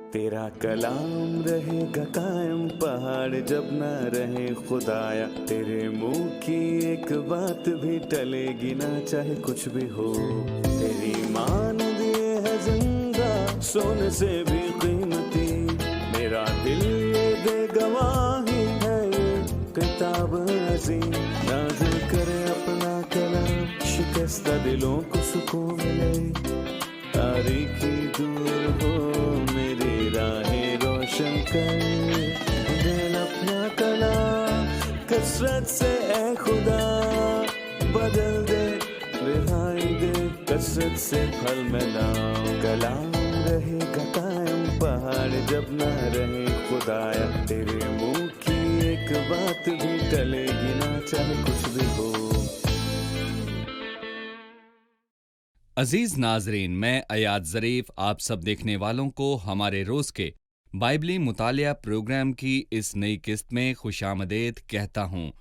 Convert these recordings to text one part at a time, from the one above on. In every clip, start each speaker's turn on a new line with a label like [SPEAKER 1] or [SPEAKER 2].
[SPEAKER 1] तेरा कलाम रहेगा कायम पहाड़ जब ना रहे खुदाया, तेरे मुंह की एक बात भी टलेगी ना चाहे कुछ भी हो। तेरी मान दिए है जिंदा सोने से भी कीमती, मेरा दिल ये दे गवाही है ये किताब अजीम। नाज़िल करे अपना कलाम, शिकस्ता दिलों को सुकून मिले, तारीखी दूर हो मेरी राहें रोशन कर। दिल अपना कलाम कसरत से ए खुदा बदल दे, रिहाई दे कसरत से फल मिलाओ। कलाम रहेगा कायम पहाड़ जब ना रहे खुदाया, तेरे मुंह की एक बात भी टलेगी ना चाहे कुछ भी हो।
[SPEAKER 2] अजीज नाजरीन, मैं अयाद ज़रीफ आप सब देखने वालों को हमारे रोज़ के बाइबली मुतालिया प्रोग्राम की इस नई किस्त में खुशामदीद कहता हूँ।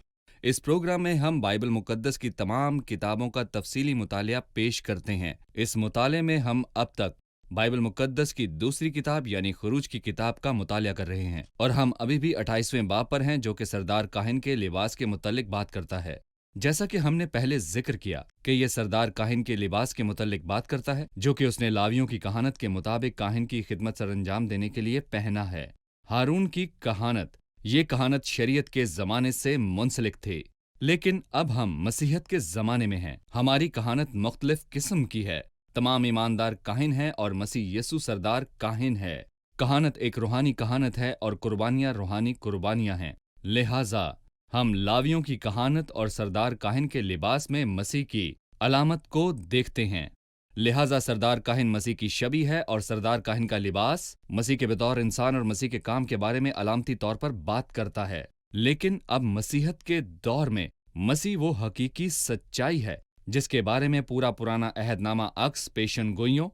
[SPEAKER 2] इस प्रोग्राम में हम बाइबल मुकद्दस की तमाम किताबों का तफसीली मुतालिया पेश करते हैं। इस मुताले में हम अब तक बाइबल मुकद्दस की दूसरी किताब यानी खुरूज की किताब का मुतालिया कर रहे हैं और हम अभी भी 28वें बाब पर हैं, जो कि सरदार काहिन के लिबास के मुतल्लिक बात करता है। जैसा कि हमने पहले जिक्र किया कि यह सरदार काहिन के लिबास के मुतल्लिक बात करता है, जो कि उसने लावियों की कहानत के मुताबिक काहिन की खिदमत सरअंजाम देने के लिए पहना है। हारून की कहानत, ये कहानत शरीयत के ज़माने से मुंसलिक थी, लेकिन अब हम मसीहत के ज़माने में हैं। हमारी कहानत मुख्तलिफ किस्म की है। तमाम ईमानदार काहिन हैं और मसीह यसू सरदार काहिन है। कहानत एक रूहानी कहानत है और कुर्बानियाँ रूहानी कुर्बानियाँ हैं। लिहाजा हम लावियों की कहानत और सरदार काहिन के लिबास में मसीह की अलामत को देखते हैं। लिहाजा सरदार काहिन मसीह की शबी है और सरदार काहिन का लिबास मसीह के बतौर इंसान और मसीह के काम के बारे में अलामती तौर पर बात करता है। लेकिन अब मसीहत के दौर में मसीह वो हकीकी सच्चाई है जिसके बारे में पूरा पुराना अहदनामा अक्स पेशन गोइयों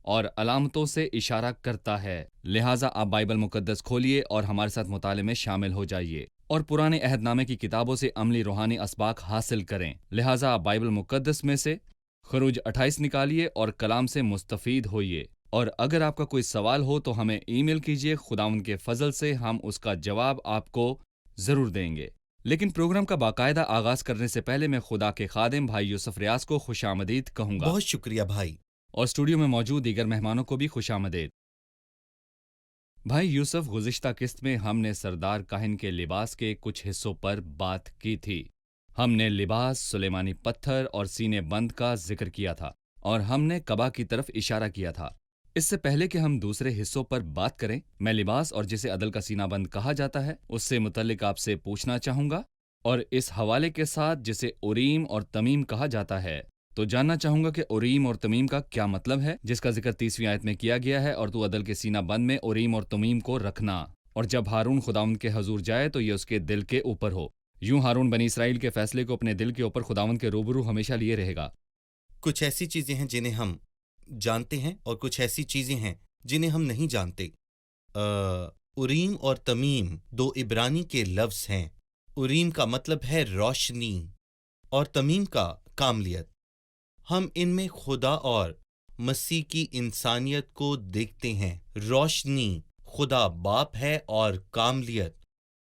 [SPEAKER 2] और अलामतों से इशारा करता है। लिहाजा आप बाइबल मुकद्दस खोलिए और हमारे साथ मुताले में शामिल हो जाइए और पुराने अहदनामे की किताबों से अमली रूहानी असबाक हासिल करें। लिहाजा आप बाइबल मुकद्दस में से खुरूज 28 निकालिए और कलाम से मुस्तफीद होइए। और अगर आपका कोई सवाल हो तो हमें ईमेल कीजिए, खुदावंद के फजल से हम उसका जवाब आपको जरूर देंगे। लेकिन प्रोग्राम का बाकायदा आगाज करने से पहले मैं खुदा के खादिम भाई यूसुफ रियाज को खुशामदीद कहूंगा।
[SPEAKER 3] बहुत शुक्रिया भाई।
[SPEAKER 2] और स्टूडियो में मौजूद दीगर मेहमानों को भी खुशामदीद। भाई यूसुफ, गुज़िश्ता किस्त में हमने सरदार काहिन के लिबास के कुछ हिस्सों पर बात की थी। हमने लिबास, सुलेमानी पत्थर और सीने बंद का जिक्र किया था और हमने कबा की तरफ इशारा किया था। इससे पहले कि हम दूसरे हिस्सों पर बात करें, मैं लिबास और जिसे अदल का सीना बंद कहा जाता है उससे मुतल्लिक आपसे पूछना चाहूंगा, और इस हवाले के साथ जिसे उरीम और तमीम कहा जाता है, तो जानना चाहूंगा कि उरीम और तमीम का क्या मतलब है, जिसका जिक्र 30वीं आयत में किया गया है। और तू अदल के सीना बंद में उरीम और तमीम को रखना, और जब हारून खुदावंद के हजूर जाए तो ये उसके दिल के ऊपर हो। यूं हारून बनी इसराइल के फैसले को अपने दिल के ऊपर खुदावंद के रूबरू हमेशा लिए रहेगा।
[SPEAKER 3] कुछ ऐसी चीजें हैं जिन्हें हम जानते हैं और कुछ ऐसी चीजें हैं जिन्हें हम नहीं जानते। उरीम और तमीम दो इब्रानी के लफ्ज हैं। उरीम का मतलब है रोशनी और तमीम का कामलियत। हम इनमें खुदा और मसीह की इंसानियत को देखते हैं। रोशनी खुदा बाप है और कामलियत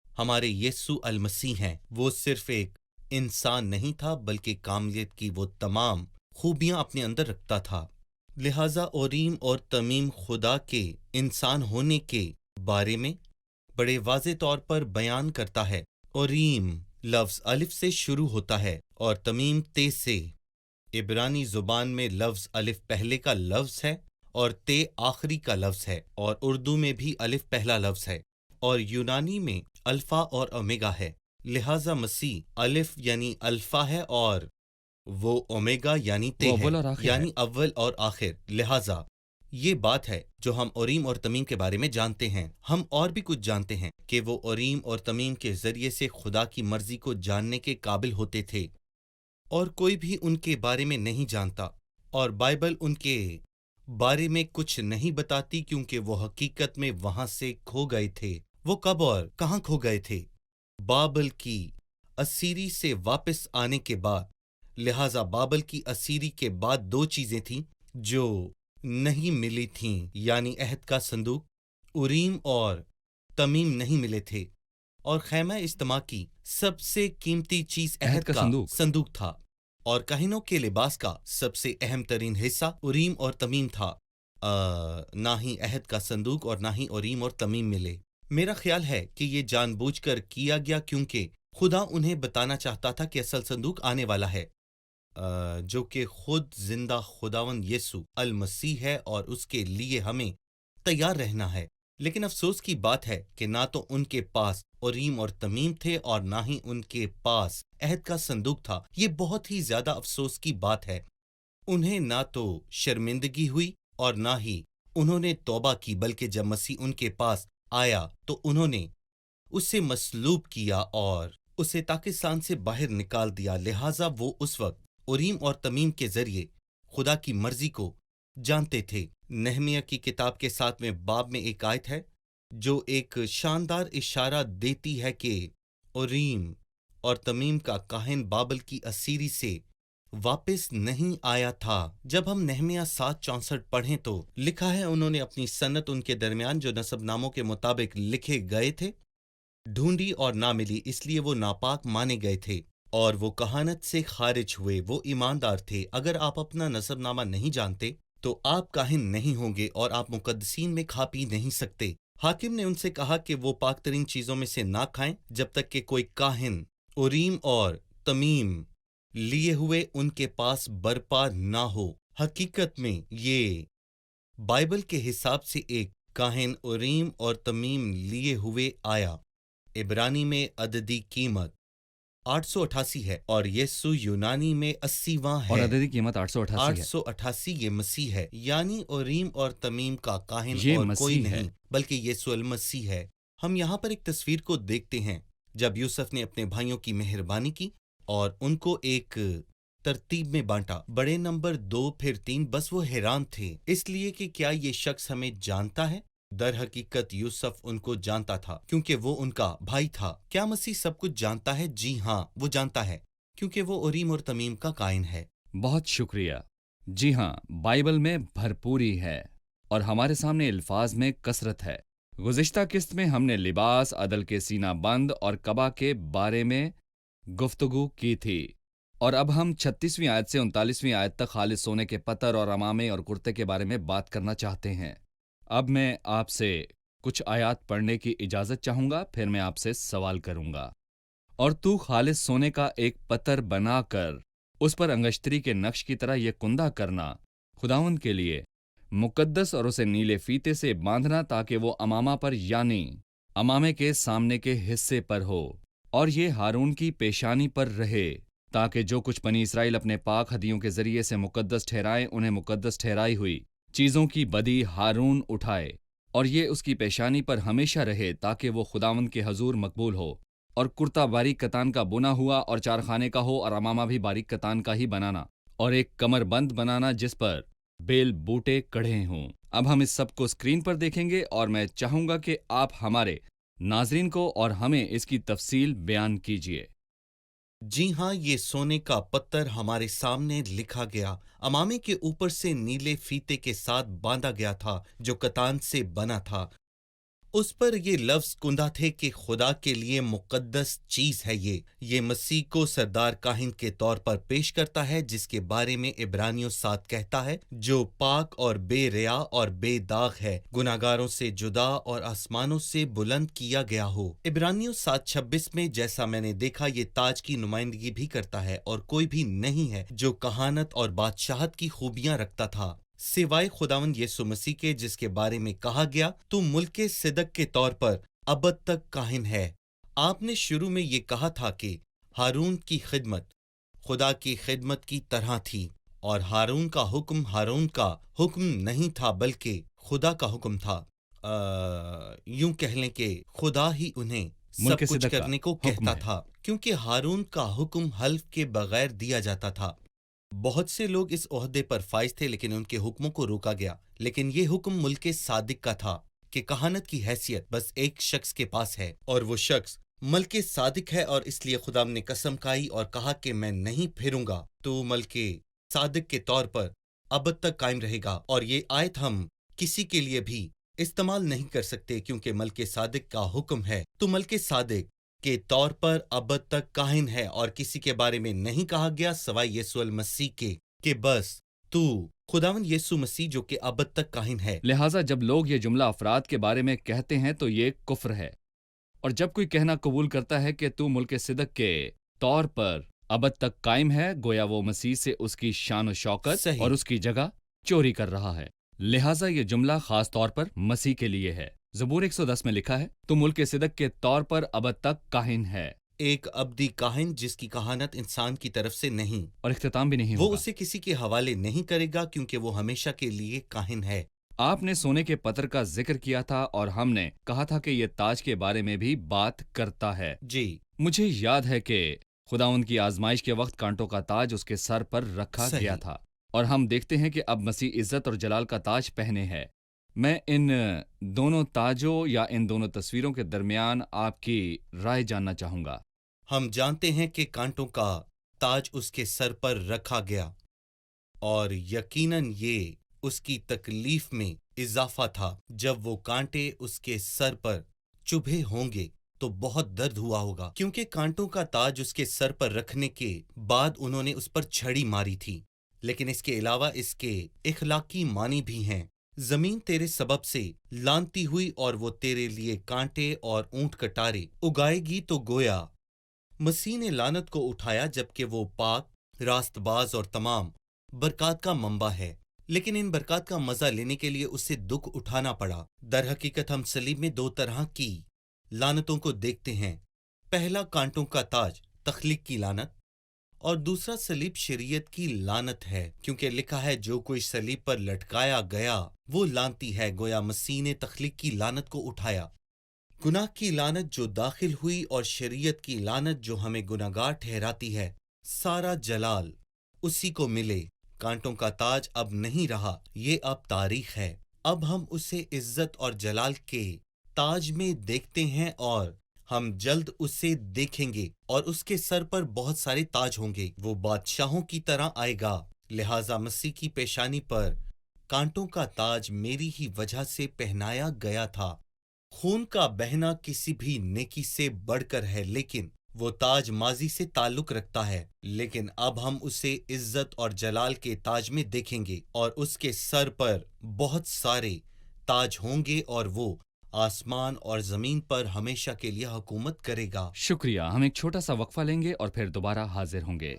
[SPEAKER 3] हमारे यीशु अल मसीह हैं। वो सिर्फ एक इंसान नहीं था बल्कि कामलियत की वो तमाम खूबियां अपने अंदर रखता था। लिहाजा उरीम और तमीम खुदा के इंसान होने के बारे में बड़े वाज़े तौर पर बयान करता है। उरीम लफ्ज़ अलिफ से शुरू होता है और तमीम ते से। इब्रानी ज़ुबान में लफ्ज़ अलिफ पहले का लफ्ज़ है और ते आखिरी का लफ्ज़ है, और उर्दू में भी अलिफ पहला लफ्ज़ है, और यूनानी में अल्फ़ा और ओमेगा है। लिहाजा मसीह अलिफ यानी अल्फ़ा है और वो ओमेगा यानी ते है, यानी अव्वल और आखिर। लिहाजा ये बात है जो हम उरीम और तमीम के बारे में जानते हैं। हम और भी कुछ जानते हैं कि वो उरीम और तमीम के जरिए से खुदा की मर्जी को जानने के काबिल होते थे, और कोई भी उनके बारे में नहीं जानता, और बाइबल उनके बारे में कुछ नहीं बताती क्योंकि वो हकीकत में वहां से खो गए थे। वो कब और कहां खो गए थे? बाबल की असीरी से वापस आने के बाद। लिहाजा बाबल की असीरी के बाद दो चीजें थीं जो नहीं मिली थीं, यानी अहद का संदूक उरीम और तमीम नहीं मिले थे, और खैमा इज्तिमा की सबसे कीमती चीज अहद का संदूक था, और काहिनों के लिबास का सबसे अहम तरीन हिस्सा उरीम और तमीम था। ना ही अहद का संदूक और ना ही उरीम और तमीम मिले। मेरा ख्याल है कि ये जानबूझकर किया गया, क्योंकि खुदा उन्हें बताना चाहता था कि असल संदूक आने वाला है, जो कि खुद जिंदा खुदावंद यीशु अल मसीह है, और उसके लिए हमें तैयार रहना है। लेकिन अफसोस की बात है कि ना तो उनके पास उरीम और तमीम थे और ना ही उनके पास अहद का संदूक था। ये बहुत ही ज्यादा अफसोस की बात है। उन्हें ना तो शर्मिंदगी हुई और ना ही उन्होंने तौबा की, बल्कि जब मसीह उनके पास आया तो उन्होंने उसे मसलूब किया और उसे पाकिस्तान से बाहर निकाल दिया। लिहाजा वो उस वक्त उरीम और तमीम के जरिए खुदा की मर्जी को जानते थे। नहमिया की किताब के 7वें बाब में एक आयत है जो एक शानदार इशारा देती है कि उरीम और तमीम का काहिन बाबल की असीरी से वापस नहीं आया था। जब हम नहमिया 7:64 पढ़ें तो लिखा है, उन्होंने अपनी सन्नत उनके दरमियान जो नसबनामों के मुताबिक लिखे गए थे ढूंढी और ना मिली, इसलिए वो नापाक माने गए थे और वो कहानत से खारिज हुए। वो ईमानदार थे। अगर आप अपना नसबनामा नहीं जानते तो आप काहिन नहीं होंगे और आप मुकद्दसीन में खा पी नहीं सकते। हाकिम ने उनसे कहा कि वो पाक तरीन चीजों में से ना खाएं जब तक कि कोई काहिन उरीम और तमीम लिए हुए उनके पास बरपा ना हो। हकीकत में ये बाइबल के हिसाब से एक काहिन उरीम और तमीम लिए हुए आया। इब्रानी में अददी कीमत 888 है और यीशु यूनानी में 80वां है
[SPEAKER 2] और अददी कीमत 888 है।
[SPEAKER 3] 888 ये मसीह है, यानी उरीम और तमीम का काहिन
[SPEAKER 2] ये
[SPEAKER 3] और कोई
[SPEAKER 2] मसीह है।
[SPEAKER 3] नहीं बल्कि यीशु अल मसीह है। हम यहाँ पर एक तस्वीर को देखते हैं जब यूसुफ ने अपने भाइयों की मेहरबानी की और उनको एक तरतीब में बांटा, बड़े नंबर 2 फिर 3, बस वो हैरान थे इसलिए कि क्या ये शख्स हमें जानता है। दर हकीकत यूसुफ उनको जानता था क्योंकि वो उनका भाई था। क्या मसीह सब कुछ जानता है? जी हाँ, वो जानता है क्योंकि वो उरीम और तमीम का कायन है।
[SPEAKER 2] बहुत शुक्रिया। जी हाँ, बाइबल में भरपूरी है और हमारे सामने अल्फाज में कसरत है। गुज़िश्ता किस्त में हमने लिबास, अदल के सीना बंद और कबा के बारे में गुफ्तगू की थी और अब हम 36वीं आयत से 39वीं आयत तक खालिस सोने के पतर और अमामे और कुर्ते के बारे में बात करना चाहते हैं। अब मैं आपसे कुछ आयत पढ़ने की इजाज़त चाहूँगा, फिर मैं आपसे सवाल करूँगा। और तू खालिस सोने का एक पत्तर बनाकर उस पर अंगश्तरी के नक्श की तरह यह कुंदा करना खुदावंद के लिए मुकद्दस और उसे नीले फीते से बांधना ताकि वो अमामा पर यानी अमामे के सामने के हिस्से पर हो और ये हारून की पेशानी पर रहे ताकि जो कुछ बनी इसराइल अपने पाक हदियों के जरिए से मुकद्दस ठहराए उन्हें मुकद्दस ठहराई हुई चीज़ों की बदी हारून उठाए और ये उसकी पेशानी पर हमेशा रहे ताकि वो खुदावंद के हजूर मकबूल हो। और कुर्ता बारीक कतान का बुना हुआ और चारखाने का हो और अमामा भी बारीक कतान का ही बनाना और एक कमरबंद बनाना जिस पर बेल बूटे कढ़े हों। अब हम इस सब को स्क्रीन पर देखेंगे और मैं चाहूंगा कि आप हमारे नाजरीन को और हमें इसकी तफसील बयान कीजिए।
[SPEAKER 3] जी हाँ, ये सोने का पत्थर हमारे सामने लिखा गया अमामे के ऊपर से नीले फीते के साथ बांधा गया था जो कतान से बना था। उस पर ये लफ्ज कुंदा थे कि खुदा के लिए मुकद्दस चीज है। ये मसीह को सरदार काहिन के तौर पर पेश करता है जिसके बारे में इब्रानियों 7 कहता है, जो पाक और बेरिया और बेदाग है, गुनाहगारों से जुदा और आसमानों से बुलंद किया गया हो। इब्रानियों 7:26 में जैसा मैंने देखा ये ताज की नुमाइंदगी भी करता है और कोई भी नहीं है जो कहानत और बादशाहत की खूबियां रखता था सिवाय खुदावंद यीशु मसीह के, जिसके बारे में कहा गया तू मुल्के सिदक के तौर पर अबद तक काहिम है। आपने शुरू में ये कहा था कि हारून की खिदमत खुदा की खिदमत की तरह थी और हारून का हुक्म नहीं था बल्कि खुदा का हुक्म था। यूं कह लें कि खुदा ही उन्हें सब कुछ करने को कहता था क्योंकि हारून का हुक्म हल्फ के बगैर दिया जाता था। बहुत से लोग इस ओहदे पर फाइज थे लेकिन उनके हुक्मों को रोका गया। लेकिन ये हुक्म मुल्के सादिक का था कि कहानत की हैसियत बस एक शख्स के पास है और वो शख्स मल्के सादिक है और इसलिए खुदा ने कसम खाई और कहा कि मैं नहीं फिरूंगा, तो मल्के सादिक के तौर पर अबद तक कायम रहेगा। और ये आयत हम किसी के लिए भी استعمال نہیں کر سکتے کیونکہ ملک صادق کا حکم ہے تو ملک صادق کے طور پر اب تک کاہن ہے، اور کسی کے بارے میں نہیں کہا گیا سوائے یسوع المسیح کے کہ بس تو خداوند یسوع مسیح جو کہ اب تک کاہن ہے۔
[SPEAKER 2] لہٰذا جب لوگ یہ جملہ افراد کے بارے میں کہتے ہیں تو یہ کفر ہے، اور جب کوئی کہنا قبول کرتا ہے کہ تو ملک صدق کے طور پر ابد تک قائم ہے، گویا وہ مسیح سے اس کی شان و شوکت
[SPEAKER 3] صحیح۔
[SPEAKER 2] اور اس کی جگہ چوری کر رہا ہے۔ لہٰذا یہ جملہ خاص طور پر مسیح کے لیے ہے۔ زبور 110 میں لکھا ہے، تو ملک صدق کے طور پر ابد تک کاہن ہے،
[SPEAKER 3] ایک ابدی کاہن جس کی کہانت انسان کی طرف سے نہیں،
[SPEAKER 2] اور اختتام بھی نہیں
[SPEAKER 3] وہ
[SPEAKER 2] ہوگا۔
[SPEAKER 3] اسے کسی کے حوالے نہیں کرے گا کیونکہ وہ ہمیشہ کے لیے کاہن ہے۔
[SPEAKER 2] آپ نے سونے کے پتھر کا ذکر کیا تھا، اور ہم نے کہا تھا کہ یہ تاج کے بارے میں بھی بات کرتا ہے۔
[SPEAKER 3] جی
[SPEAKER 2] مجھے یاد ہے کہ خداوند کی آزمائش کے وقت کانٹوں کا تاج اس کے سر پر رکھا
[SPEAKER 3] صحیح۔
[SPEAKER 2] گیا تھا، اور ہم دیکھتے ہیں کہ اب مسیح عزت اور جلال کا تاج پہنے ہے۔ میں ان دونوں تاجوں یا ان دونوں تصویروں کے درمیان آپ کی رائے جاننا چاہوں گا۔
[SPEAKER 3] ہم جانتے ہیں کہ کانٹوں کا تاج اس کے سر پر رکھا گیا، اور یقیناً یہ اس کی تکلیف میں اضافہ تھا۔ جب وہ کانٹے اس کے سر پر چبھے ہوں گے تو بہت درد ہوا ہوگا، کیونکہ کانٹوں کا تاج اس کے سر پر رکھنے کے بعد انہوں نے اس پر چھڑی ماری تھی۔ لیکن اس کے علاوہ اس کے اخلاقی معنی بھی ہیں۔ زمین تیرے سبب سے لانتی ہوئی، اور وہ تیرے لیے کانٹے اور اونٹ کٹارے اگائے گی، تو گویا مسیح نے لعنت کو اٹھایا جبکہ وہ پاک، راست باز اور تمام برکات کا منبع ہے، لیکن ان برکات کا مزہ لینے کے لیے اسے دکھ اٹھانا پڑا۔ در حقیقت ہم صلیب میں دو طرح کی لعنتوں کو دیکھتے ہیں، پہلا کانٹوں کا تاج تخلیق کی لعنت، اور دوسرا صلیب شریعت کی لعنت ہے، کیونکہ لکھا ہے جو کوئی صلیب پر لٹکایا گیا وہ لعنتی ہے، گویا مسیح نے تخلیق کی لعنت کو اٹھایا۔ گناہ کی لعنت جو داخل ہوئی اور شریعت کی لعنت جو ہمیں گناہگار ٹھہراتی ہے، سارا جلال اسی کو ملے۔ کانٹوں کا تاج اب نہیں رہا، یہ اب تاریخ ہے۔ اب ہم اسے عزت اور جلال کے تاج میں دیکھتے ہیں، اور ہم جلد اسے دیکھیں گے، اور اس کے سر پر بہت سارے تاج ہوں گے۔ وہ بادشاہوں کی طرح آئے گا۔ لہٰذا مسیح کی پیشانی پر کانٹوں کا تاج میری ہی وجہ سے پہنایا گیا تھا۔ خون کا بہنا کسی بھی نیکی سے بڑھ کر ہے، لیکن وہ تاج ماضی سے تعلق رکھتا ہے، لیکن اب ہم اسے عزت اور جلال کے تاج میں دیکھیں گے، اور اس کے سر پر بہت سارے تاج ہوں گے، اور وہ آسمان اور زمین پر ہمیشہ کے لیے حکومت کرے گا۔
[SPEAKER 2] شکریہ، ہم ایک چھوٹا سا وقفہ لیں گے اور پھر دوبارہ حاضر ہوں گے۔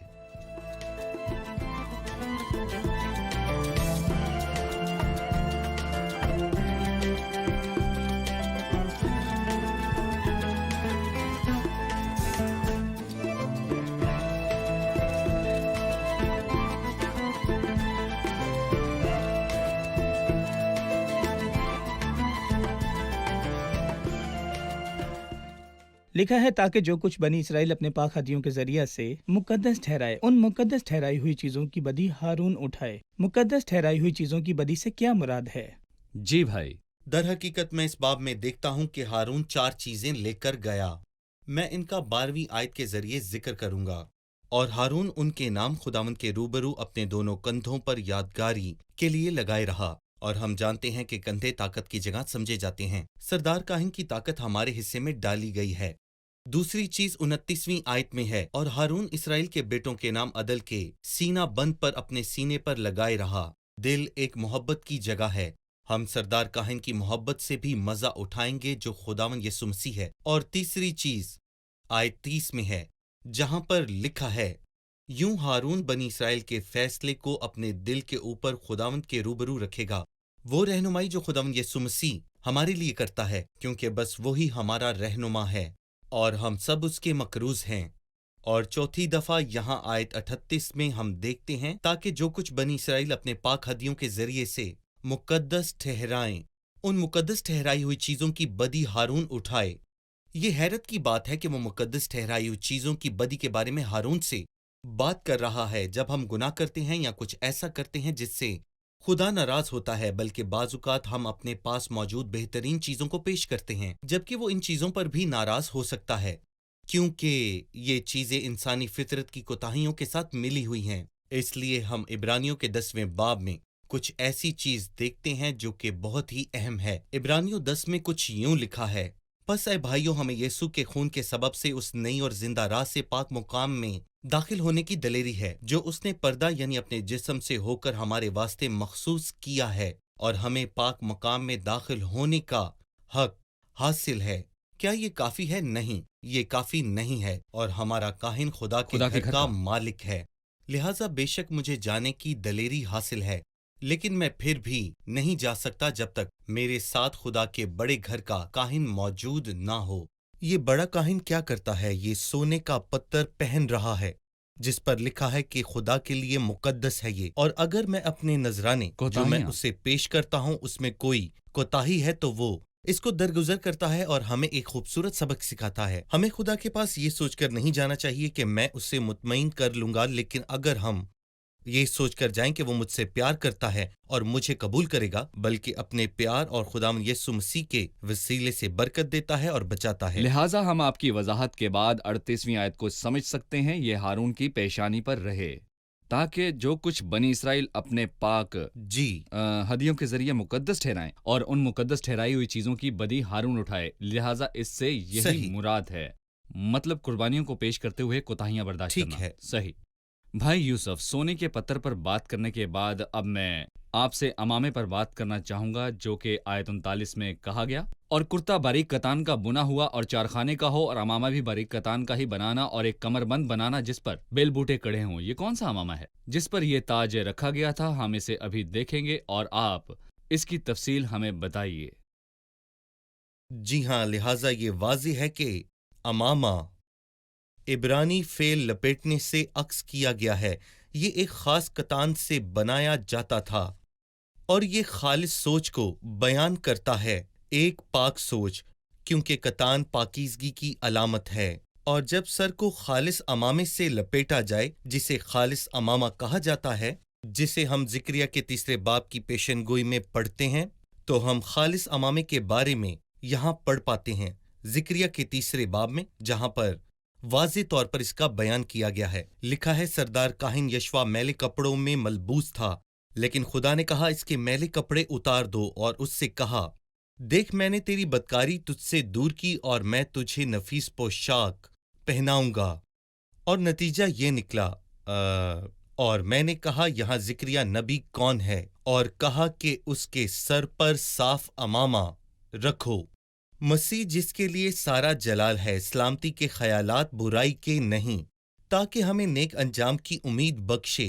[SPEAKER 4] لکھا ہے تاکہ جو کچھ بنی اسرائیل اپنے پاک ہدیوں کے ذریعہ سے مقدس ٹھہرائے، ان مقدس ٹھہرائی ہوئی چیزوں کی بدی ہارون اٹھائے۔ مقدس ٹھہرائی ہوئی چیزوں کی بدی سے کیا مراد ہے؟
[SPEAKER 2] جی بھائی،
[SPEAKER 3] در حقیقت میں اس باب میں دیکھتا ہوں کہ ہارون 4 چیزیں لے کر گیا۔ میں ان کا 12ویں آیت کے ذریعے ذکر کروں گا۔ اور ہارون ان کے نام خداوند کے روبرو اپنے دونوں کندھوں پر یادگاری کے لیے لگائے رہا، اور ہم جانتے ہیں کہ کندھے طاقت کی جگہ سمجھے جاتے ہیں۔ سردار کاہن کی طاقت ہمارے حصے میں ڈالی گئی ہے۔ دوسری چیز 29ویں آیت میں ہے، اور ہارون اسرائیل کے بیٹوں کے نام عدل کے سینہ بند پر اپنے سینے پر لگائے رہا۔ دل ایک محبت کی جگہ ہے۔ ہم سردار کاہن کی محبت سے بھی مزہ اٹھائیں گے جو خداوند یسوع مسیح ہے۔ اور تیسری چیز آیت 30 میں ہے، جہاں پر لکھا ہے، یوں ہارون بنی اسرائیل کے فیصلے کو اپنے دل کے اوپر خداوند کے روبرو رکھے گا۔ وہ رہنمائی جو خداوند یسوع مسیح ہمارے لیے کرتا ہے، کیونکہ بس وہی ہمارا رہنما ہے، اور ہم سب اس کے مکروز ہیں۔ اور چوتھی دفعہ یہاں آیت 38 میں ہم دیکھتے ہیں، تاکہ جو کچھ بنی اسرائیل اپنے پاک ہدیوں کے ذریعے سے مقدس ٹھہرائیں، ان مقدس ٹھہرائی ہوئی چیزوں کی بدی ہارون اٹھائے۔ یہ حیرت کی بات ہے کہ وہ مقدس ٹھہرائی ہوئی چیزوں کی بدی کے بارے میں ہارون سے بات کر رہا ہے۔ جب ہم گناہ کرتے ہیں یا کچھ ایسا کرتے ہیں جس سے خدا ناراض ہوتا ہے، بلکہ بعض اوقات ہم اپنے پاس موجود بہترین چیزوں کو پیش کرتے ہیں، جبکہ وہ ان چیزوں پر بھی ناراض ہو سکتا ہے، کیونکہ یہ چیزیں انسانی فطرت کی کوتاہیوں کے ساتھ ملی ہوئی ہیں۔ اس لیے ہم عبرانیوں کے 10ویں باب میں कुछ ऐसी चीज देखते हैं जो कि बहुत ही अहम है। इब्रानियों 10 में कुछ यूं लिखा है, बस ऐ भाइयों, हमें यीशु के खून के सबब से उस नई और जिंदा राह से पाक मुकाम में दाखिल होने की दलेरी है जो उसने पर्दा यानी अपने जिस्म से होकर हमारे वास्ते मखसूस किया है, और हमें पाक मुकाम में दाखिल होने का हक हासिल है। क्या ये काफी है? नहीं, ये काफी नहीं है। और हमारा काहिन खुदा के
[SPEAKER 2] खुदा के
[SPEAKER 3] घर
[SPEAKER 2] घर
[SPEAKER 3] का
[SPEAKER 2] का।
[SPEAKER 3] मालिक है, लिहाजा बेशक मुझे जाने की दलेरी हासिल है, लेकिन मैं फिर भी नहीं जा सकता जब तक मेरे साथ खुदा के बड़े घर का काहिन मौजूद ना हो। ये बड़ा काहिन क्या करता है? ये सोने का पत्थर पहन रहा है जिस पर लिखा है कि खुदा के लिए मुकद्दस है ये, और अगर मैं अपने नजराने जो मैं
[SPEAKER 2] कोताहियां।
[SPEAKER 3] उसे पेश करता हूँ उसमें कोई कोताही है तो वो इसको दरगुजर करता है और हमें एक खूबसूरत सबक सिखाता है। हमें खुदा के पास ये सोचकर नहीं जाना चाहिए कि मैं उससे मुतमईन कर लूंगा, लेकिन अगर हम ये सोचकर जाएं कि वो मुझसे प्यार करता है और मुझे कबूल करेगा, बल्कि अपने प्यार और खुदावंद यीशु मसीह के वसीले से बरकत देता है और बचाता है।
[SPEAKER 2] लिहाजा हम आपकी वजाहत के बाद 38वीं आयत को समझ सकते हैं, ये हारून की पेशानी पर रहे, ताकि जो कुछ बनी इसराइल अपने पाक
[SPEAKER 3] जी
[SPEAKER 2] हदियों के जरिए मुकद्दस ठहराएं और उन मुकद्दस ठहराई हुई चीजों की बदी हारून उठाए। लिहाजा इससे यही
[SPEAKER 3] सही।
[SPEAKER 2] मुराद है, मतलब कुर्बानियों को पेश करते हुए कोताहियां बर्दाश्त
[SPEAKER 3] ठीक
[SPEAKER 2] करना।
[SPEAKER 3] है।
[SPEAKER 2] सही। भाई यूसुफ, सोने के पत्थर पर बात करने के बाद अब मैं आपसे अमामे पर बात करना चाहूंगा, जो कि आयत 39 में कहा गया, और कुर्ता बारीक कतान का बुना हुआ और चारखाने का हो, और अमामा भी बारीक कतान का ही बनाना, और एक कमरबंद बनाना जिस पर बेल बूटे कड़े हों। ये कौन सा अमामा है जिस पर यह ताज रखा गया था? हम इसे अभी देखेंगे और आप इसकी तफसील हमें बताइए।
[SPEAKER 3] जी हाँ, लिहाजा ये वाज़ेह है कि अमामा इब्रानी फेल लपेटने से अक्स किया गया है। ये एक खास कतान से बनाया जाता था और ये खालिस सोच को बयान करता है, एक पाक सोच, क्योंकि कतान पाकीज़गी की अलामत है। और जब सर को खालिस अमामे से लपेटा जाए, जिसे खालिस अमामा कहा जाता है, जिसे हम ज़िक्रिया के 3 बाब की पेशनगोई में पढ़ते हैं, तो हम खालिस अमामे के बारे में यहाँ पढ़ पाते हैं ज़िक्रिया के 3 बाब में, जहाँ पर वाज़े तौर पर इसका बयान किया गया है। लिखा है, सरदार काहिन यशवा मैले कपड़ों में मलबूस था, लेकिन खुदा ने कहा इसके मैले कपड़े उतार दो, और उससे कहा, देख मैंने तेरी बदकारी तुझसे दूर की और मैं तुझे नफीस पोशाक पहनाऊंगा। और नतीजा ये निकला, और मैंने कहा यहाँ ज़िक्रिया नबी कौन है, और कहा कि उसके सर पर साफ अमामा रखो। मसीह जिसके लिए सारा जलाल है, सलामती के ख्यालात बुराई के नहीं, ताकि हमें नेक अंजाम की उम्मीद बख्शे।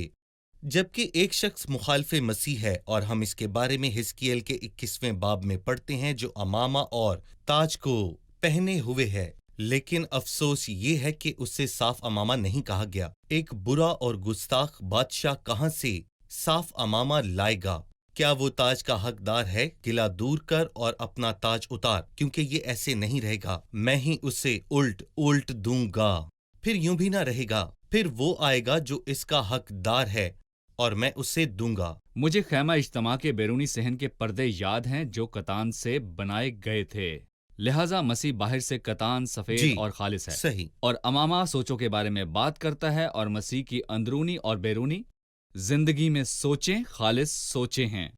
[SPEAKER 3] जबकि एक शख्स मुखालिफ मसीह है, और हम इसके बारे में हिजकियेल के 21वें बाब में पढ़ते हैं, जो अमामा और ताज को पहने हुए है। लेकिन अफसोस ये है कि उससे साफ अमामा नहीं कहा गया। एक बुरा और गुस्ताख बादशाह कहाँ से साफ अमामा लाएगा? क्या वो ताज का हकदार है? गिला दूर कर और अपना ताज उतार, क्योंकि ये ऐसे नहीं रहेगा। मैं ही उसे उल्ट दूंगा। फिर यूं भी ना रहेगा, फिर वो आएगा जो इसका हकदार है और मैं उसे दूंगा।
[SPEAKER 2] मुझे खैमा इज्तमा के बैरूनी सहन के पर्दे याद हैं जो कतान से बनाए गए थे। लिहाजा मसीह बाहर से कतान, सफेद और खालिस है।
[SPEAKER 3] सही।
[SPEAKER 2] और अमामा सोचों के बारे में बात करता है, और मसीह की अंदरूनी और बैरूनी जिंदगी में सोचें खालिस सोचें हैं।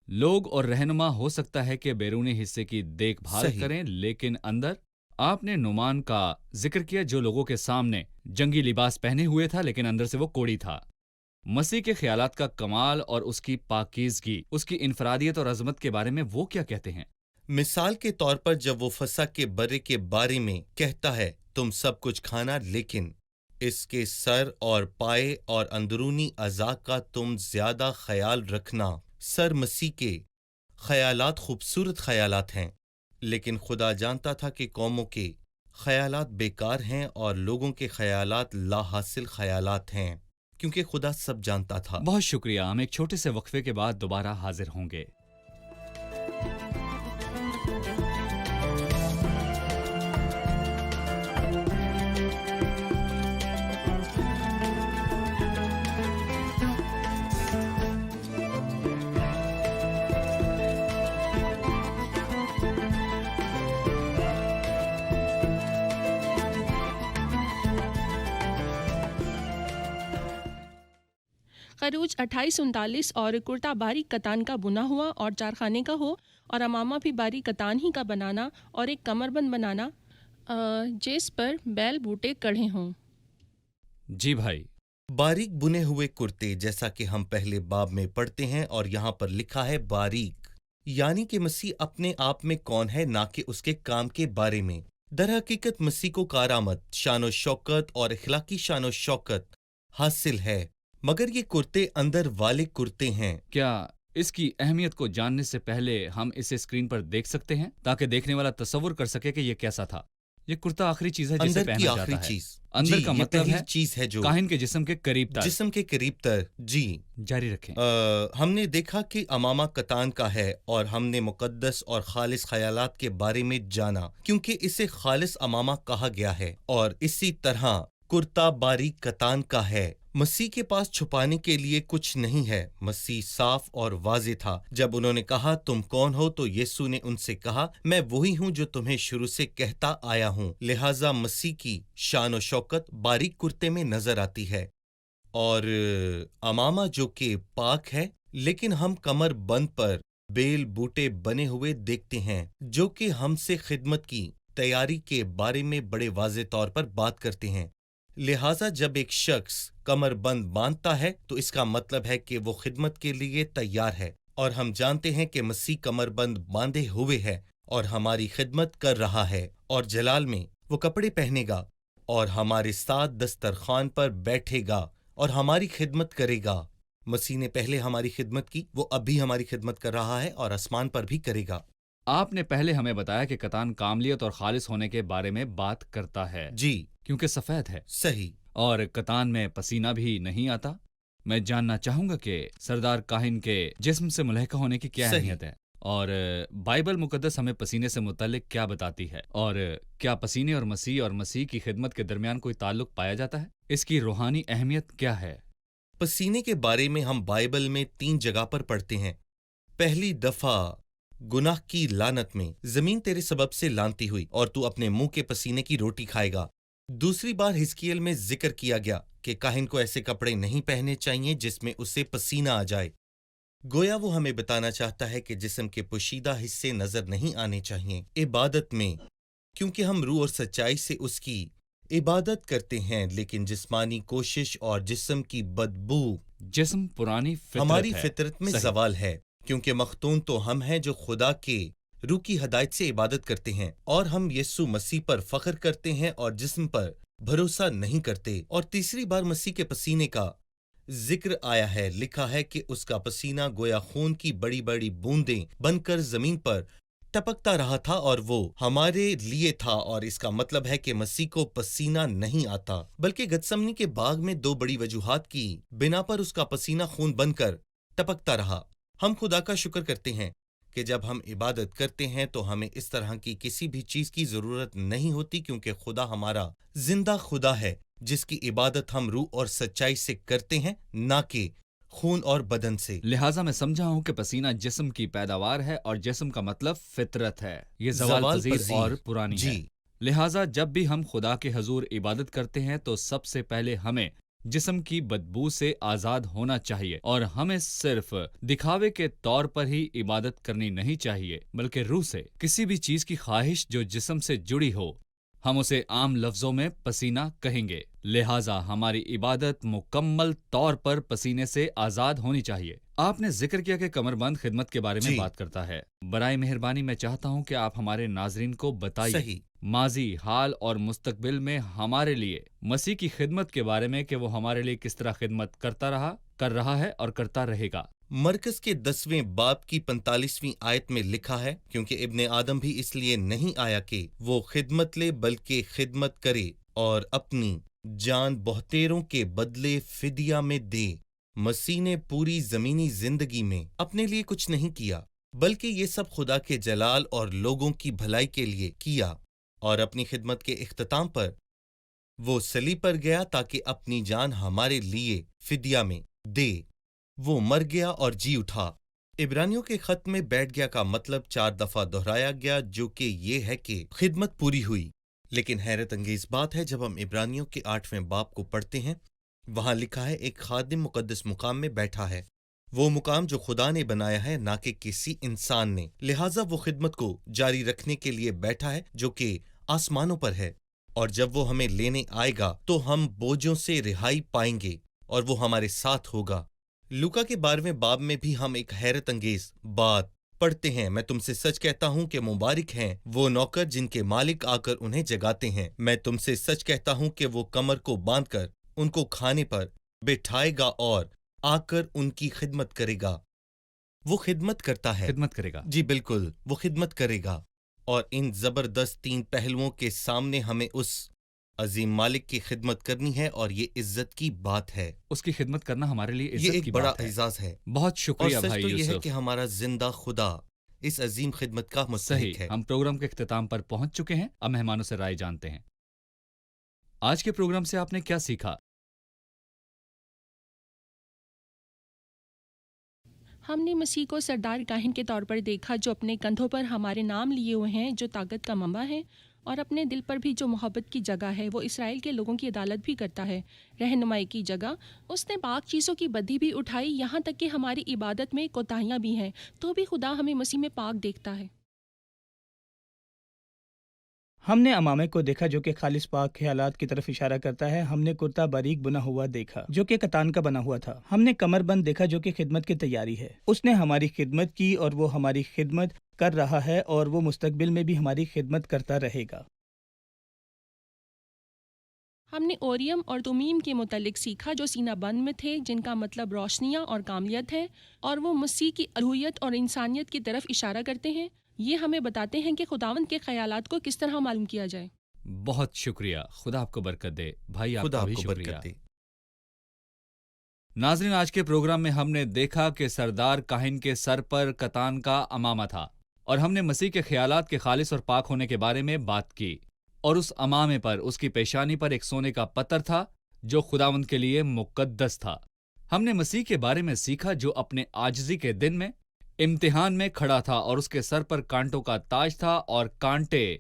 [SPEAKER 2] लोग और रहनुमा हो सकता है कि बैरूनी हिस्से की देखभाल करें, लेकिन अंदर आपने नुमान का जिक्र किया, जो लोगों के सामने जंगी लिबास पहने हुए था, लेकिन अंदर से वो कोड़ी था। मसीह के ख्यालात का कमाल और उसकी पाकीज़गी, उसकी इनफरादियत और अजमत के बारे में वो क्या कहते हैं?
[SPEAKER 3] मिसाल के तौर पर जब वो फसा के बर्रे के बारे में कहता है, तुम सब कुछ खाना, लेकिन इसके सर और पाए और अंदरूनी अज़ा का तुम ज्यादा ख्याल रखना। सर मसीह के ख्यालात खूबसूरत ख्यालात हैं, लेकिन खुदा जानता था कि कौमों के ख्यालात बेकार हैं और लोगों के ख्यालात लाहासिल ख्यालात हैं, क्योंकि खुदा सब जानता था।
[SPEAKER 2] बहुत शुक्रिया। हम एक छोटे से वक्फे के बाद दोबारा हाजिर होंगे।
[SPEAKER 5] खरूज 2839 और कुर्ता बारीक कतान का बुना हुआ और चारखाने का हो और अमामा भी बारीक कतान ही का बनाना और एक कमरबंद बनाना जिस पर बैल बूटे कढ़े हों।
[SPEAKER 2] जी भाई।
[SPEAKER 3] बारीक बुने हुए कुर्ते, जैसा कि हम पहले बाब में पढ़ते हैं और यहाँ पर लिखा है बारीक, यानी कि मसीह अपने आप में कौन है, ना कि उसके काम के बारे में। दरहकीकत मसीह को कारामत, शानो शौकत और इखलाकी शानो शौकत हासिल है, मगर ये कुर्ते अंदर वाले कुर्ते हैं।
[SPEAKER 2] क्या इसकी अहमियत को जानने से पहले हम इसे स्क्रीन पर देख सकते हैं ताकि देखने वाला तसव्वुर कर सके कि ये कैसा था? ये कुर्ता आखिरी चीज है जिसे
[SPEAKER 3] अंदर की
[SPEAKER 2] पहना
[SPEAKER 3] आखिरी
[SPEAKER 2] जाता है।
[SPEAKER 3] चीज,
[SPEAKER 2] अंदर
[SPEAKER 3] जी,
[SPEAKER 2] का
[SPEAKER 3] ये
[SPEAKER 2] मतलब
[SPEAKER 3] पहली
[SPEAKER 2] है
[SPEAKER 3] चीज है जो
[SPEAKER 2] काहिन के जिस्म के करीब तक।
[SPEAKER 3] जिस्म के करीब तक। जी,
[SPEAKER 2] जारी रखें।
[SPEAKER 3] हमने देखा कि अमामा कतान का है और हमने मुकद्दस और खालिस ख्यालात के बारे में जाना क्योंकि इसे खालिस अमामा कहा गया है, और इसी तरह कुर्ता बारीक कतान का है। मसीह के पास छुपाने के लिए कुछ नहीं है। मसीह साफ और वाज़ेह था। जब उन्होंने कहा तुम कौन हो, तो यीशु ने उनसे कहा मैं वही हूँ जो तुम्हें शुरू से कहता आया हूँ। लिहाजा मसीह की शान और शौकत बारीक कुर्ते में नजर आती है और अमामा जो कि पाक है, लेकिन हम कमर बंद पर बेल बूटे बने हुए देखते हैं जो कि हमसे खिदमत की तैयारी के बारे में बड़े वाज़ेह तौर पर बात करते हैं। लिहाजा जब एक शख्स कमर बंद बांधता है तो इसका मतलब है कि वो खिदमत के लिए तैयार है, और हम जानते हैं कि मसीह कमर बंद बांधे हुए है और हमारी खिदमत कर रहा है, और जलाल में वो कपड़े पहनेगा और हमारे साथ दस्तरखान पर बैठेगा और हमारी खिदमत करेगा। मसीह ने पहले हमारी खिदमत की, वो अभी हमारी खिदमत कर रहा है और आसमान पर भी करेगा।
[SPEAKER 2] आपने पहले हमें बताया कि कतान कामलियत और खालिस होने के बारे में बात करता है।
[SPEAKER 3] जी,
[SPEAKER 2] क्योंकि सफेद है।
[SPEAKER 3] सही।
[SPEAKER 2] और कतान में पसीना भी नहीं आता। मैं जानना चाहूंगा कि सरदार काहिन के जिस्म से मुलहका होने की क्या
[SPEAKER 3] सही।
[SPEAKER 2] अहमियत है, और बाइबल मुकद्दस हमें पसीने से मुतल्लिक क्या बताती है, और क्या पसीने और मसीह की खिदमत के दरमियान कोई ताल्लुक पाया जाता है? इसकी रूहानी अहमियत क्या है?
[SPEAKER 3] पसीने के बारे में हम बाइबल में 3 जगह पर पढ़ते हैं। पहली दफा गुनाह की लानत में, जमीन तेरे सबब से लानती हुई और तू अपने मुंह के पसीने की रोटी खाएगा। दूसरी बार हिजकियेल में जिक्र किया गया कि काहिन को ऐसे कपड़े नहीं पहनने चाहिए जिसमें उसे पसीना आ जाए। गोया वो हमें बताना चाहता है कि जिस्म के पोशीदा हिस्से नजर नहीं आने चाहिए इबादत में, क्योंकि हम रूह और सच्चाई से उसकी इबादत करते हैं, लेकिन जिस्मानी कोशिश और जिस्म की बदबू
[SPEAKER 2] जिस्म पुरानी फितरत
[SPEAKER 3] हमारी
[SPEAKER 2] है।
[SPEAKER 3] फितरत में
[SPEAKER 2] सही।
[SPEAKER 3] जवाल है, क्योंकि मख्तून तो हम हैं जो खुदा के रूह की हदायत से इबादत करते हैं, और हम यीशु मसीह पर फख्र करते हैं और जिस्म पर भरोसा नहीं करते। और तीसरी बार मसीह के पसीने का जिक्र आया है। लिखा है कि उसका पसीना गोया खून की बड़ी बड़ी बूंदें बनकर जमीन पर टपकता रहा था और वो हमारे लिए था, और इसका मतलब है कि मसीह को पसीना नहीं आता, बल्कि गतसमनी के बाग में 2 बड़ी वजूहात की बिना पर उसका पसीना खून बनकर टपकता रहा। हम खुदा का शुक्र करते हैं कि जब हम इबादत करते हैं तो हमें इस तरह की किसी भी चीज की जरूरत नहीं होती, क्योंकि खुदा हमारा जिंदा खुदा है जिसकी इबादत हम रूह और सच्चाई से करते हैं, ना कि खून और बदन से।
[SPEAKER 2] लिहाजा मैं समझा हूं कि पसीना जिस्म की पैदावार है और जिस्म का मतलब फितरत है। ये
[SPEAKER 3] ज़वाल
[SPEAKER 2] ज़वाल पज़ीर
[SPEAKER 3] पज़ीर।
[SPEAKER 2] और पुरानी
[SPEAKER 3] जी।
[SPEAKER 2] है। लिहाजा जब भी हम खुदा के हजूर इबादत करते हैं तो सबसे पहले हमें जिस्म की बदबू से आजाद होना चाहिए, और हमें सिर्फ दिखावे के तौर पर ही इबादत करनी नहीं चाहिए, बल्कि रूह से। किसी भी चीज की ख्वाहिश जो जिस्म से जुड़ी हो, हम उसे आम लफ्जों में पसीना कहेंगे। लिहाजा हमारी इबादत मुकम्मल तौर पर पसीने से आजाद होनी चाहिए। आपने जिक्र किया कि कमरबंद खिदमत के बारे में
[SPEAKER 3] जी।
[SPEAKER 2] बात करता है। बराए मेहरबानी मैं चाहता हूं कि आप हमारे नाजरीन को बताइए
[SPEAKER 3] सही।
[SPEAKER 2] माजी, हाल और मुस्तकबिल में हमारे लिए मसीह की खिदमत के बारे में, कि वो हमारे लिए किस तरह खिदमत करता रहा, कर रहा है और करता रहेगा।
[SPEAKER 3] मरकज के 10वें बाब की 45वीं आयत में लिखा है, क्योंकि इब्ने आदम भी इसलिए नहीं आया कि वो खिदमत ले, बल्कि खिदमत करे और अपनी जान बहुतेरों के बदले फिदिया में दे। मसीह ने पूरी जमीनी जिंदगी में अपने लिए कुछ नहीं किया, बल्कि ये सब खुदा के जलाल और लोगों की भलाई के लिए किया, और अपनी खिदमत के इख्तिताम पर वो सलीब पर गया ताकि अपनी जान हमारे लिए फिदिया में दे। वो मर गया और जी उठा। इब्रानियों के खत में बैठ गया का मतलब 4 दफा दोहराया गया, जो कि ये है कि खिदमत पूरी हुई। लेकिन हैरत अंगेज बात है, जब हम इब्रानियों के 8वें बाब को पढ़ते हैं وہاں لکھا ہے ایک خادم مقدس مقام میں بیٹھا ہے، وہ مقام جو خدا نے بنایا ہے، نہ کہ کسی انسان نے، لہٰذا وہ خدمت کو جاری رکھنے کے لیے بیٹھا ہے جو کہ آسمانوں پر ہے، اور جب وہ ہمیں لینے آئے گا تو ہم بوجھوں سے رہائی پائیں گے اور وہ ہمارے ساتھ ہوگا۔ لوکا کے 12ویں باب میں بھی ہم ایک حیرت انگیز بات پڑھتے ہیں، میں تم سے سچ کہتا ہوں کہ مبارک ہیں وہ نوکر جن کے مالک آ کر انہیں جگاتے ہیں۔ میں تم سے سچ کہتا ہوں کہ وہ کمر کو باندھ کر ان کو کھانے پر بٹھائے گا اور آ کر ان کی خدمت کرے گا۔ وہ خدمت کرتا ہے،
[SPEAKER 2] خدمت کرے گا۔
[SPEAKER 3] جی بالکل، وہ خدمت کرے گا، اور ان زبردست 3 پہلوؤں کے سامنے ہمیں اس عظیم مالک کی خدمت کرنی ہے، اور یہ عزت کی بات ہے۔
[SPEAKER 2] اس کی خدمت کرنا ہمارے لیے
[SPEAKER 3] یہ
[SPEAKER 2] عزت
[SPEAKER 3] ایک
[SPEAKER 2] کی
[SPEAKER 3] بڑا
[SPEAKER 2] بات ہے۔
[SPEAKER 3] اعزاز ہے،
[SPEAKER 2] بہت
[SPEAKER 3] اور
[SPEAKER 2] شکریہ
[SPEAKER 3] سچ
[SPEAKER 2] بھائی
[SPEAKER 3] تو یہ ہے
[SPEAKER 2] یوسف۔
[SPEAKER 3] کہ ہمارا زندہ خدا اس عظیم خدمت کا مستحق
[SPEAKER 2] صحیح،
[SPEAKER 3] ہے۔
[SPEAKER 2] ہم پروگرام کے اختتام پر پہنچ چکے ہیں، اب مہمانوں سے رائے جانتے ہیں۔ آج کے پروگرام سے آپ نے کیا سیکھا؟
[SPEAKER 5] ہم نے مسیح کو سردار کاہن کے طور پر دیکھا، جو اپنے کندھوں پر ہمارے نام لیے ہوئے ہیں، جو طاقت کا منبع ہے، اور اپنے دل پر بھی جو محبت کی جگہ ہے۔ وہ اسرائیل کے لوگوں کی عدالت بھی کرتا ہے، رہنمائی کی جگہ۔ اس نے پاک چیزوں کی بدی بھی اٹھائی، یہاں تک کہ ہماری عبادت میں کوتاہیاں بھی ہیں، تو بھی خدا ہمیں مسیح میں پاک دیکھتا ہے۔
[SPEAKER 4] ہم نے امامے کو دیکھا جو کہ خالص پاک خیالات کی طرف اشارہ کرتا ہے۔ ہم نے کرتا باریک بنا ہوا دیکھا جو کہ کتان کا بنا ہوا تھا۔ ہم نے کمر بند دیکھا جو کہ خدمت کی تیاری ہے۔ اس نے ہماری خدمت کی اور وہ ہماری خدمت کر رہا ہے، اور وہ مستقبل میں بھی ہماری خدمت کرتا رہے گا۔
[SPEAKER 5] ہم نے اوریم اور تمیم کے متعلق سیکھا، جو سینہ بند میں تھے، جن کا مطلب روشنیاں اور کاملیت ہے، اور وہ مسیح کی الوہیت اور انسانیت کی طرف اشارہ کرتے ہیں۔ یہ ہمیں بتاتے ہیں کہ خداوند کے خیالات کو کس طرح معلوم کیا جائے۔
[SPEAKER 2] بہت شکریہ، خدا آپ کو برکت دے بھائی، آپ
[SPEAKER 3] خدا
[SPEAKER 2] کا
[SPEAKER 3] آپ
[SPEAKER 2] بھی
[SPEAKER 3] کو
[SPEAKER 2] شکریہ۔
[SPEAKER 3] برکت دے۔
[SPEAKER 2] ناظرین، آج کے پروگرام میں ہم نے دیکھا کہ سردار کاہن کے سر پر کتان کا امامہ تھا، اور ہم نے مسیح کے خیالات کے خالص اور پاک ہونے کے بارے میں بات کی، اور اس امامے پر، اس کی پیشانی پر ایک سونے کا پتھر تھا جو خداوند کے لیے مقدس تھا۔ ہم نے مسیح کے بارے میں سیکھا جو اپنے عاجزی کے دن میں امتحان میں کھڑا تھا، اور اس کے سر پر کانٹوں کا تاج تھا، اور کانٹے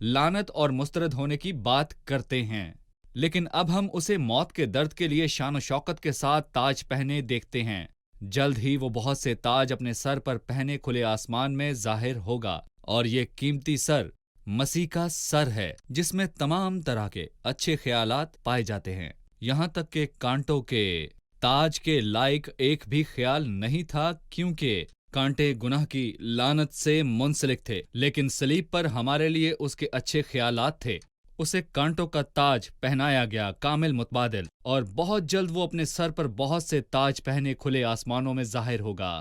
[SPEAKER 2] لعنت اور مسترد ہونے کی بات کرتے ہیں۔ لیکن اب ہم اسے موت کے درد کے لیے شان و شوکت کے ساتھ تاج پہنے دیکھتے ہیں۔ جلد ہی وہ بہت سے تاج اپنے سر پر پہنے کھلے آسمان میں ظاہر ہوگا، اور یہ قیمتی سر مسیح کا سر ہے، جس میں تمام طرح کے اچھے خیالات پائے جاتے ہیں، یہاں تک کہ کانٹوں کے تاج کے لائق ایک بھی خیال نہیں تھا، کیونکہ کانٹے گناہ کی لعنت سے منسلک تھے، لیکن صلیب پر ہمارے لیے اس کے اچھے خیالات تھے۔ اسے کانٹوں کا تاج پہنایا گیا، کامل متبادل، اور بہت جلد وہ اپنے سر پر بہت سے تاج پہنے کھلے آسمانوں میں ظاہر ہوگا،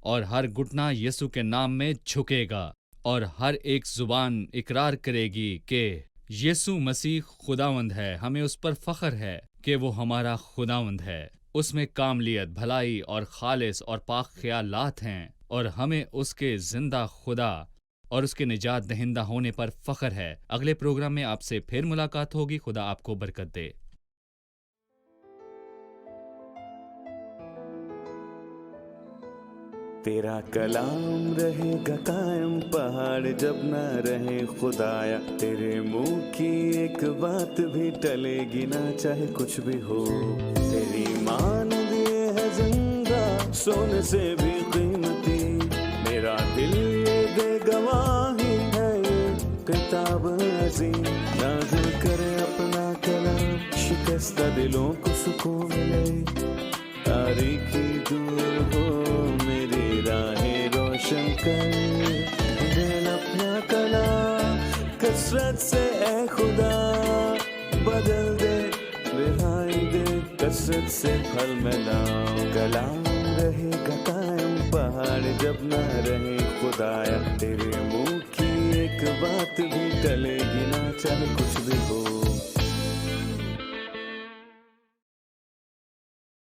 [SPEAKER 2] اور ہر گھٹنا یسوع کے نام میں جھکے گا، اور ہر ایک زبان اقرار کرے گی کہ یسوع مسیح خداوند ہے۔ ہمیں اس پر فخر ہے کہ وہ ہمارا خداوند ہے۔ اس میں کاملیت، بھلائی اور خالص اور پاک خیالات ہیں، اور ہمیں اس کے زندہ خدا اور اس کے نجات دہندہ ہونے پر فخر ہے۔ اگلے پروگرام میں آپ سے پھر ملاقات ہوگی۔ خدا آپ کو برکت دے۔
[SPEAKER 1] تیرا کلام رہے گا قائم، پہاڑ جب نہ رہے خدایا، تیرے منہ کی ایک بات بھی ٹلے گی نہ، چاہے کچھ بھی ہو۔ تیری مانند یہ ہے زندہ، سونے سے بھی قیمتی، میرا دل یہ دے گواہی ہے، یہ کتاب عظیم نازل کرے اپنا کلام، شکستہ دلوں کو سکون ملے، تاریکی دور ہو میری راہیں روشن کر، دل اپنا کلام کثرت سے اے خدا بدل دے، رہائی دے کثرت سے پھل ملاؤ۔ کلام رہے گا قائم، پہاڑ جب نہ رہے خدایا، تیرے منہ کی ایک بات بھی ٹلے گی نہ، چاہے کچھ بھی ہو۔